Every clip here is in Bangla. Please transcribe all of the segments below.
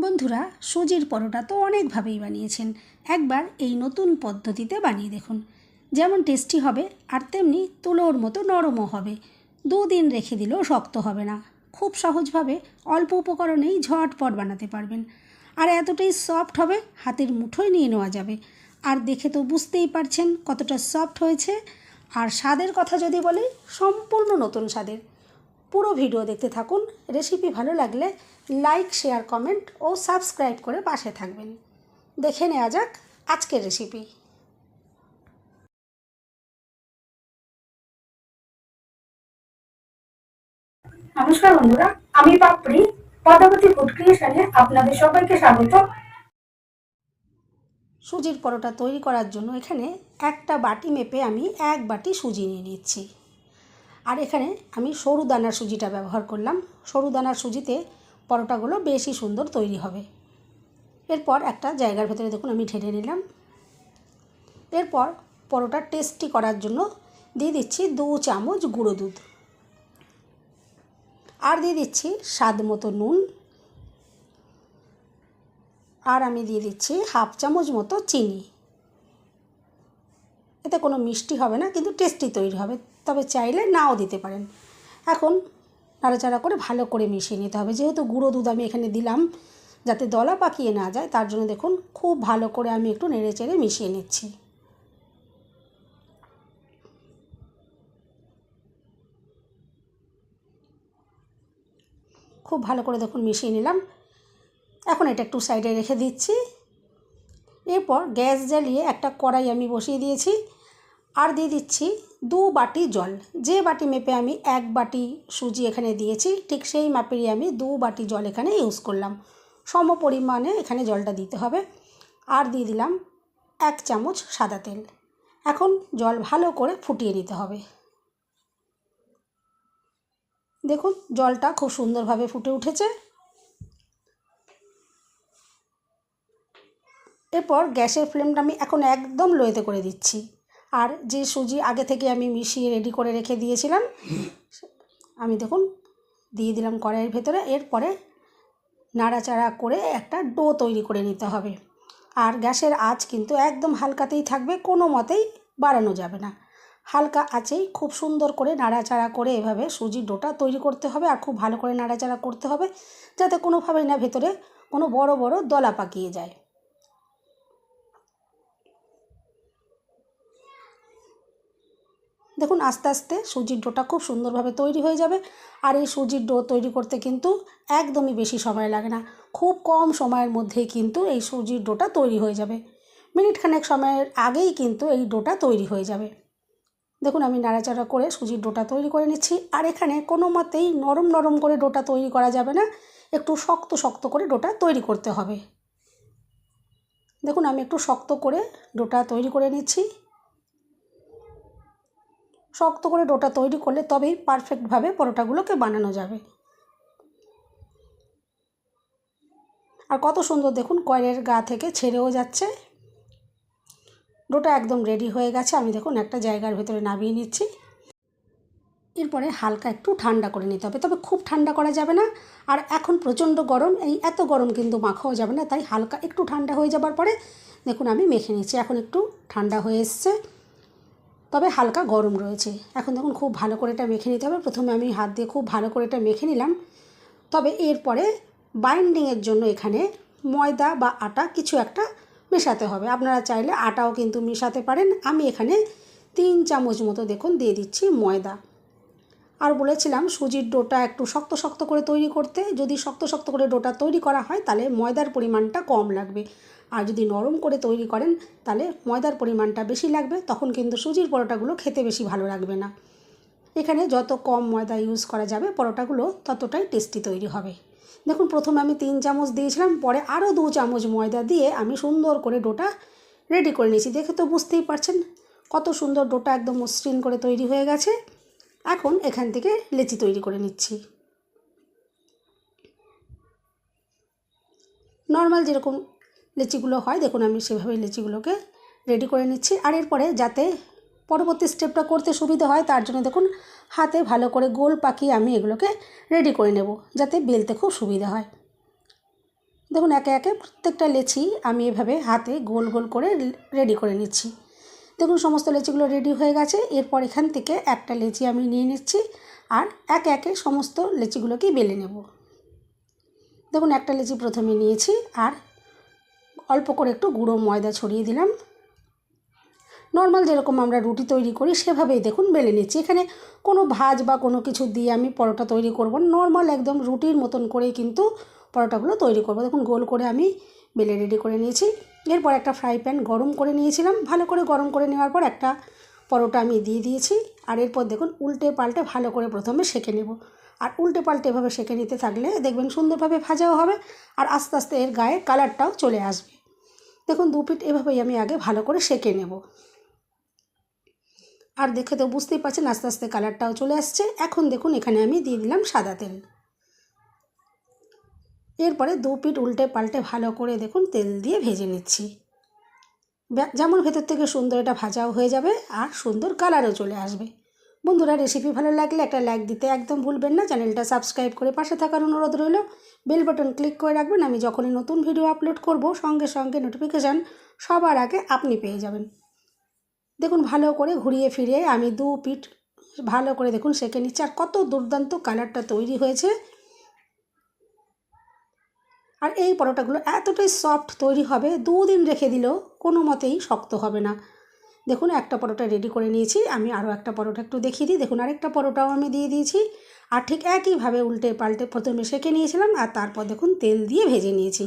বন্ধুরা, সুজির পরোটা তো অনেকভাবেই বানিয়েছেন। একবার এই নতুন পদ্ধতিতে বানিয়ে দেখুন। যেমন টেস্টি হবে আর তেমনি তুলোর মতো নরমও হবে। 2 দিন রেখে দিলেও শক্ত হবে না। খুব সহজভাবে অল্প উপকরণেই ঝটপট বানাতে পারবেন। আর এতটাই সফট হবে, হাতের মুঠোয় নিয়ে নেওয়া যাবে। আর দেখে তো বুঝতেই পারছেন কতটা সফট হয়েছে। আর স্বাদের কথা যদি বলি, সম্পূর্ণ নতুন স্বাদের। পুরো ভিডিও দেখতে থাকুন। রেসিপি ভালো লাগলে লাইক, শেয়ার, কমেন্ট ও সাবস্ক্রাইব করে পাশে থাকবেন। দেখে নেওয়া যাক আজকের রেসিপি। নমস্কার বন্ধুরা, আমি পাপড়ি পদ্মাবতী ফুড ক্রিয়েশনে আপনাদের সবাইকে স্বাগত। সুজির পরোটা তৈরি করার জন্য এখানে একটা বাটি মেপে আমি 1 বাটি সুজি নিয়ে নিচ্ছি। আর এখানে আমি সরু দানার সুজিটা ব্যবহার করলাম। সরু দানার সুজিতে পরোটাগুলো বেশি সুন্দর তৈরি হবে। এরপর একটা জায়গার ভেতরে দেখুন আমি ঢেলে নিলাম। এরপর পরোটা টেস্টি করার জন্য দিয়ে দিচ্ছি 2 চামচ গুঁড়ো দুধ। আর দিয়ে দিচ্ছি স্বাদ মতো নুন। আর আমি দিয়ে দিচ্ছি 1/2 চামচ মতো চিনি। এতে কোনো মিষ্টি হবে না, কিন্তু টেস্টি তৈরি হবে। তবে চাইলে নাও দিতে পারেন। এখন নাড়াচাড়া করে ভালো করে মিশিয়ে নিতে হবে। যেহেতু গুঁড়ো দুধ আমি এখানে দিলাম, যাতে দলা পাকিয়ে না যায়, তার জন্য দেখুন খুব ভালো করে আমি একটু নেড়ে চেড়ে মিশিয়ে নিচ্ছি। খুব ভালো করে দেখুন মিশিয়ে নিলাম। এখন এটা একটু সাইডে রেখে দিচ্ছি। এরপর গ্যাস জ্বালিয়ে একটা কড়াই আমি বসিয়ে দিয়েছি। আর দিয়ে দিচ্ছি 2 বাটি জল। যে বাটি মেপে আমি 1 বাটি সুজি এখানে দিয়েছি, ঠিক সেই মাপেরই আমি 2 বাটি জল এখানে ইউজ করলাম। সম পরিমাণে এখানে জলটা দিতে হবে। আর দিয়ে দিলাম 1 চামচ সাদা তেল। এখন জল ভালো করে ফুটিয়ে নিতে হবে। দেখুন জলটা খুব সুন্দরভাবে ফুটে উঠেছে। এরপর গ্যাসের ফ্লেমটা আমি এখন একদম লোতে করে দিচ্ছি। আর যে সুজি আগে থেকে আমি মিশিয়ে রেডি করে রেখে দিয়েছিলাম, আমি দেখুন দিয়ে দিলাম কড়াইয়ের ভেতরে। এরপরে নাড়াচাড়া করে একটা ডো তৈরি করে নিতে হবে। আর গ্যাসের আঁচ কিন্তু একদম হালকাতেই থাকবে, কোনো মতেই বাড়ানো যাবে না। হালকা আঁচেই খুব সুন্দর করে নাড়াচাড়া করে এভাবে সুজির ডোটা তৈরি করতে হবে। আর খুব ভালো করে নাড়াচাড়া করতে হবে, যাতে কোনোভাবেই না ভেতরে কোনো বড় বড় দলা পাকিয়ে যায়। দেখুন আস্তে আস্তে সুজির ডোটা খুব সুন্দরভাবে তৈরি হয়ে যাবে। আর এই সুজির ডো তৈরি করতে কিন্তু একদমই বেশি সময় লাগে না। খুব কম সময়ের মধ্যেই কিন্তু এই সুজির ডোটা তৈরি হয়ে যাবে। মিনিটখানেক সময়ের আগেই কিন্তু এই ডোটা তৈরি হয়ে যাবে। দেখুন আমি নাড়াচাড়া করে সুজির ডোটা তৈরি করে নিচ্ছি। আর এখানে কোনো মতেই নরম নরম করে ডোটা তৈরি করা যাবে না, একটু শক্ত শক্ত করে ডোটা তৈরি করতে হবে। দেখুন আমি একটু শক্ত করে ডোটা তৈরি করে নিচ্ছি। শক্ত করে ডোটা তৈরি করলে তবেই পারফেক্টভাবে পরোটাগুলোকে বানানো যাবে। আর কত সুন্দর দেখুন কয়েলের গা থেকে ছেড়েও যাচ্ছে। ডোটা একদম রেডি হয়ে গেছে। আমি দেখুন একটা জায়গার ভেতরে নামিয়ে নিচ্ছি। এরপরে হালকা একটু ঠান্ডা করে নিতে হবে, তবে খুব ঠান্ডা করা যাবে না। আর এখন প্রচণ্ড গরম, এই এত গরম কিন্তু মাখাও যাবে না, তাই হালকা একটু ঠান্ডা হয়ে যাবার পরে দেখুন আমি মেখে নিচ্ছি। এখন একটু ঠান্ডা হয়ে এসছে, তবে হালকা গরম রয়েছে। এখন দেখুন খুব ভালো করে এটা মেখে নিতে হবে। প্রথমে আমি হাত দিয়ে খুব ভালো করে এটা মেখে নিলাম। তবে এরপরে বাইন্ডিংয়ের জন্য এখানে ময়দা বা আটা কিছু একটা মেশাতে হবে। আপনারা চাইলে আটাও কিন্তু মেশাতে পারেন। আমি এখানে 3 চামচ মতো দেখুন দিয়ে দিচ্ছি ময়দা। আর বলেছিলাম সুজির ডোটা একটু শক্ত শক্ত করে তৈরি করতে। যদি শক্ত শক্ত করে ডোটা তৈরি করা হয় তাহলে ময়দার পরিমাণটা কম লাগবে। আর যদি নরম করে তৈরি করেন তাহলে ময়দার পরিমাণটা বেশি লাগবে। তখন কিন্তু সুজির পরোটাগুলো খেতে বেশি ভালো লাগবে না। এখানে যত কম ময়দা ইউজ করা যাবে পরোটাগুলো ততটাই টেস্টি তৈরি হবে। দেখুন প্রথমে আমি 3 চামচ দিয়েছিলাম, পরে আরও 2 চামচ ময়দা দিয়ে আমি সুন্দর করে ডোটা রেডি করে নিয়েছি। দেখে তো বুঝতেই পারছেন কত সুন্দর ডোটা একদম মসৃণ করে তৈরি হয়ে গেছে। এখন এখান থেকে লেচি তৈরি করে নিচ্ছি। নর্মাল যেরকম লেচিগুলো হয় দেখুন আমি সেভাবেই লেচিগুলোকে রেডি করে নিচ্ছি। আর এরপরে যাতে পরবর্তী স্টেপটা করতে সুবিধা হয় তার জন্য দেখুন হাতে ভালো করে গোল পাকিয়ে আমি এগুলোকে রেডি করে নেব, যাতে বেলতে খুব সুবিধা হয়। দেখুন একে একে প্রত্যেকটা লেচি আমি এভাবে হাতে গোল গোল করে রেডি করে নিচ্ছি। দেখুন সমস্ত লেচিগুলো রেডি হয়ে গেছে। এরপর এখান থেকে একটা লেচি আমি নিয়ে নিচ্ছি আর একে একে সমস্ত লেচিগুলোকে বেলে নেব। দেখুন একটা লেচি প্রথমে নিয়েছি আর অল্প করে একটু গুঁড়ো ময়দা ছড়িয়ে দিলাম। নর্মাল যেরকম আমরা রুটি তৈরি করি সেভাবেই দেখুন বেলে নিচ্ছি। এখানে কোনো ভাজ বা কোনো কিছু দিয়ে আমি পরোটা তৈরি করব না, নর্মাল একদম রুটির মতন করেই কিন্তু পরোটাগুলো তৈরি করব। দেখুন গোল করে আমি বেলে রেডি করে নিয়েছি। এরপর একটা ফ্রাই প্যান গরম করে নিয়েছিলাম। ভালো করে গরম করে নেওয়ার পর একটা পরোটা আমি দিয়ে দিয়েছি আর এরপর দেখুন উল্টে পাল্টে ভালো করে প্রথমে সেঁকে নেব। আর উল্টে পাল্টে এভাবে সেঁকে নিতে থাকলে দেখবেন সুন্দরভাবে ভাজাও হবে আর আস্তে আস্তে এর গায়ে কালারটাও চলে আসবে। দেখুন দু পিঠ এভাবেই আমি আগে ভালো করে সেঁকে নেব। আর দেখে তো বুঝতেই পারছেন আস্তে আস্তে কালারটাও চলে আসছে। এখন দেখুন এখানে আমি দিয়ে দিলাম সাদা তেল। এরপরে দু পিঠ উল্টে পাল্টে ভালো করে দেখুন তেল দিয়ে ভেজে নিচ্ছি। যেমন ভেতর থেকে সুন্দর এটা ভাজাও হয়ে যাবে আর সুন্দর কালারও চলে আসবে। বন্ধুরা রেসিপি ভালো লাগলে একটা লাইক দিতে একদম ভুলবেন না। চ্যানেলটা সাবস্ক্রাইব করে পাশে থাকার অনুরোধ রইল। বেল বাটন ক্লিক করে রাখবেন। আমি যখনই নতুন ভিডিও আপলোড করব সঙ্গে সঙ্গে নোটিফিকেশান সবার আগে আপনি পেয়ে যাবেন। দেখুন ভালো করে ঘুরিয়ে ফিরিয়ে আমি দু পিঠ ভালো করে দেখুন সেঁকে নিচ্ছি আর কত দুর্দান্ত কালারটা তৈরি হয়েছে। আর এই পরোটাগুলো এতটাই সফট তৈরি হবে, দুদিন রেখে দিলেও কোনো মতেই শক্ত হবে না। দেখুন একটা পরোটা রেডি করে নিয়েছি। আমি আরও একটা পরোটা একটু দেখিয়ে দিই। দেখুন আরেকটা পরোটাও আমি দিয়ে দিয়েছি আর ঠিক একইভাবে উল্টে পাল্টে প্রথমে সেঁকে নিয়েছিলাম আর তারপর দেখুন তেল দিয়ে ভেজে নিয়েছি।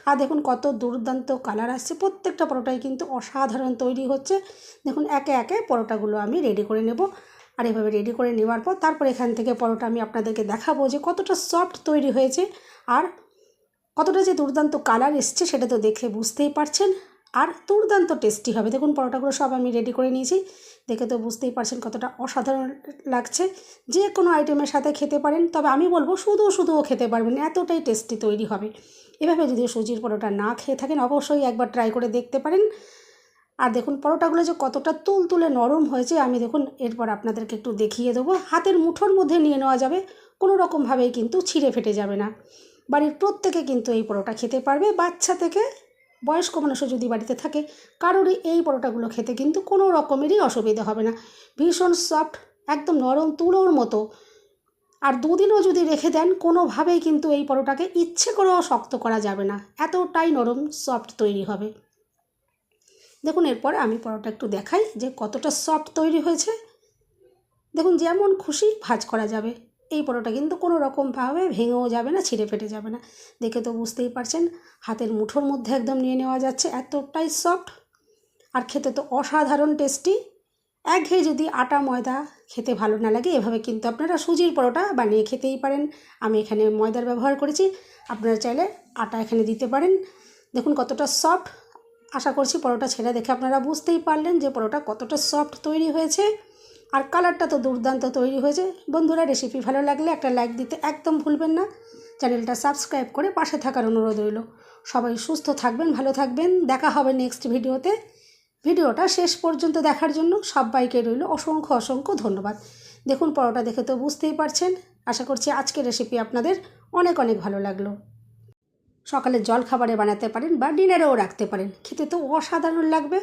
আর দেখুন কত দুর্দান্ত কালার আসছে। প্রত্যেকটা পরোটাই কিন্তু অসাধারণ তৈরি হচ্ছে। দেখুন একে একে পরোটাগুলো আমি রেডি করে নেব। আর এভাবে রেডি করে নেওয়ার পর তারপর এখান থেকে পরোটা আমি আপনাদেরকে দেখাবো যে কতটা সফট তৈরি হয়েছে আর কতটা যে দুর্দান্ত কালার এসছে সেটা তো দেখে বুঝতেই পারছেন। আর দুর্দান্ত টেস্টি হবে। দেখুন পরোটাগুলো সব আমি রেডি করে নিয়েছি। দেখে তো বুঝতেই পারছেন কতটা অসাধারণ লাগছে। যে কোনো আইটেমের সাথে খেতে পারেন, তবে আমি বলবো শুধুও খেতে পারবেন, এতটাই টেস্টি তৈরি হবে। এভাবে যদি সুজির পরোটা না খেয়ে থাকেন অবশ্যই একবার ট্রাই করে দেখতে পারেন। আর দেখুন পরোটাগুলো যে কতটা তুলতুলে নরম হয়েছে আমি দেখুন এরপর আপনাদেরকে একটু দেখিয়ে দেবো। হাতের মুঠোর মধ্যে নিয়ে নেওয়া যাবে, কোনো রকমভাবেই কিন্তু ছিঁড়ে ফেটে যাবে না। বাড়ির প্রত্যেকে কিন্তু এই পরোটা খেতে পারবে, বাচ্চা থেকে বয়স্ক মানুষও যদি বাড়িতে থাকে কারোরই এই পরোটাগুলো খেতে কিন্তু কোনো রকমেরই অসুবিধা হবে না। ভীষণ সফট, একদম নরম তুলোর মতো। আর দুদিনও যদি রেখে দেন কোনোভাবেই কিন্তু এই পরোটাকে ইচ্ছে করেও শক্ত করা যাবে না, এতটাই নরম সফট তৈরি হবে। দেখুন এরপর আমি পরোটা একটু দেখাই যে কতটা সফট তৈরি হয়েছে। দেখুন যেমন খুশি ভাজ করা যাবে। এই পরোটা কিন্তু কোনো রকমভাবে ভেঙেও যাবে না, ছিঁড়ে ফেটে যাবে না। দেখে তো বুঝতেই পারছেন হাতের মুঠোর মধ্যে একদম নিয়ে নেওয়া যাচ্ছে, এতটাই সফট আর খেতে তো অসাধারণ টেস্টি। একঘেয়ে যদি আটা ময়দা খেতে ভালো না লাগে এভাবে কিন্তু আপনারা সুজির পরোটা বানিয়ে খেতেই পারেন। আমি এখানে ময়দার ব্যবহার করেছি, আপনারা চাইলে আটা এখানে দিতে পারেন। দেখুন কতটা সফট। আশা করছি পরোটা ছেড়ে দেখে আপনারা বুঝতেই পারলেন যে পরোটা কতটা সফট তৈরি হয়েছে আর কালারটা তো দুর্দান্ত তৈরি হয়েছে। বন্ধুরা রেসিপি ভালো লাগলে একটা লাইক দিতে একদম ভুলবেন না। চ্যানেলটা সাবস্ক্রাইব করে পাশে থাকার অনুরোধ রইল। সবাই সুস্থ থাকবেন, ভালো থাকবেন। দেখা হবে নেক্সট ভিডিওতে। ভিডিওটা শেষ পর্যন্ত দেখার জন্য সবাইকে রইল অসংখ্য ধন্যবাদ। দেখুন পরোটা দেখে তো বুঝতেই পারছেন। আশা করছি আজকের রেসিপি আপনাদের অনেক ভালো লাগলো। সকালে জল খাবারে বানাতে পারেন বা ডিনারেও রাখতে পারেন, খেতে তো অসাধারণ লাগবে।